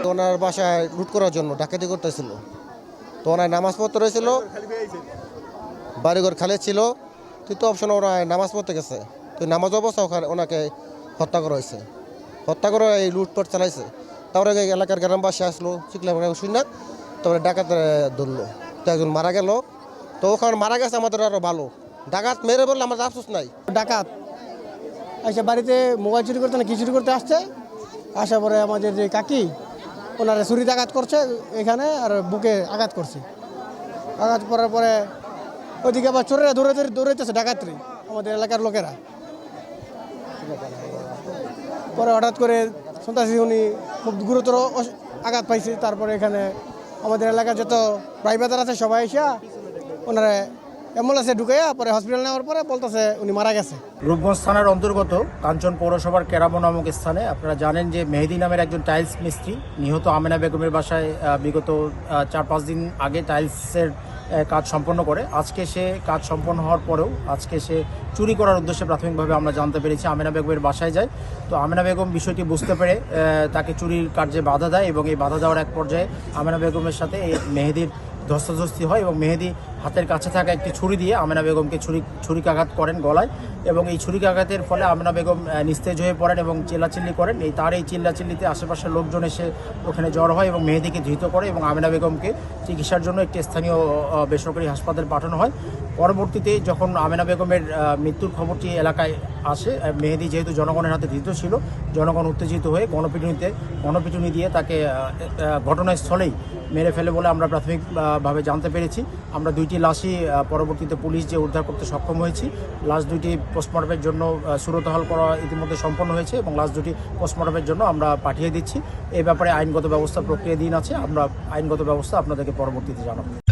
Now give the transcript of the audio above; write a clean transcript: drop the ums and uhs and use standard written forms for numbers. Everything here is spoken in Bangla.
ওনার বাসায় লুট করার জন্য ডাকাতি করতেছিল। তো ওনার নামাজ পড়তে রয়েছিল, বাড়িঘর খালি ছিল, তৃতীয় অপশনে ওরা নামাজ পড়তে গেছে। তো নামাজ অবস্থা ওনাকে হত্যা করা হয়েছে। হত্যা করে এই লুটপাট চালাইছে। তারপরে এলাকার গ্রামবাসী আসলো, চিকলা শুনি না, তারপরে ডাকাত ধরলো। তো একজন মারা গেল। তো ওখানে মারা গেছে আমাদের আরও ভালো। ডাকাত মেরে বললে আমাদের আফসোস নাই। ডাকাত এসে বাড়িতে মোবাইল চুরি করতে না কি চুরি করতে আসছে, আসার পরে আমাদের যে কাকি ওনারা ছুরিতে আঘাত করছে এখানে, আর বুকে আঘাত করছে। আঘাত করার পরে ওইদিকে আবার চোরেরা দৌড়াইতেছে ডাকাতরি আমাদের এলাকার লোকেরা। পরে হঠাৎ করে সন্ত্রাসী উনি খুব গুরুতর আঘাত পাইছে। তারপরে এখানে আমাদের এলাকার যত প্রাইভেটার আছে সবাই এসে ওনারা অ্যাম্বুলেন্সে ঢুকাইয়া পরে হসপিটাল নেওয়ার পরে বলতেছে উনি মারা গেছে। রূপগঞ্জ থানার অন্তর্গত কাঞ্চন পৌরসভার কেরামো নামক স্থানে আপনারা জানেন যে মেহেদি নামের একজন টাইলস মিস্ত্রি নিহত আমেনা বেগমের বাসায় বিগত 4-5 দিন আগে টাইলসের কাজ সম্পন্ন করে। আজকে সে কাজ সম্পন্ন হওয়ার পরেও আজকে সে চুরি করার উদ্দেশ্যে প্রাথমিকভাবে আমরা জানতে পেরেছি আমেনা বেগমের বাসায় যায়। তো আমেনা বেগম বিষয়টি বুঝতে পেরে তাকে চুরির কার্যে বাধা দেয় এবং এই বাধা দেওয়ার এক পর্যায়ে আমেনা বেগমের সাথে এই মেহেদির ধস্তাধস্তি হয় এবং মেহেদি হাতের কাছে থাকা একটি ছুরি দিয়ে আমেনা বেগমকে ছুরিকাঘাত করেন গলায়, এবং এই ছুরিকাঘাতের ফলে আমেনা বেগম নিস্তেজ হয়ে পড়েন এবং চিল্লাচিল্লি করেন। তার এই চিল্লাচিল্লিতে আশেপাশের লোকজন এসে ওখানে জড়ো হয় এবং মেহেদিকে ধৃত করে এবং আমেনা বেগমকে চিকিৎসার জন্য একটি স্থানীয় বেসরকারি হাসপাতালে পাঠানো হয়। পরবর্তীতে যখন আমেনা বেগমের মৃত্যুর খবরটি এলাকায় আসে, মেহেদি যেহেতু জনগণের হাতে ধৃত ছিল, জনগণ উত্তেজিত হয়ে গণপিটুনি দিয়ে তাকে ঘটনাস্থলেই মেরে ফেলে বলে আমরা প্রাথমিকভাবে জানতে পেরেছি। আমরা 2টি লাশই পরবর্তীতে পুলিশ যে উদ্ধার করতে সক্ষম হয়েছি। লাশ 2টি পোস্টমর্টমের জন্য সুরতহাল করা ইতিমধ্যে সম্পন্ন হয়েছে এবং লাশ 2টি পোস্টমর্টমের জন্য আমরা পাঠিয়ে দিচ্ছি। এই ব্যাপারে আইনগত ব্যবস্থা প্রক্রিয়াধীন আছে। আমরা আইনগত ব্যবস্থা আপনাদেরকে পরবর্তীতে জানাবো।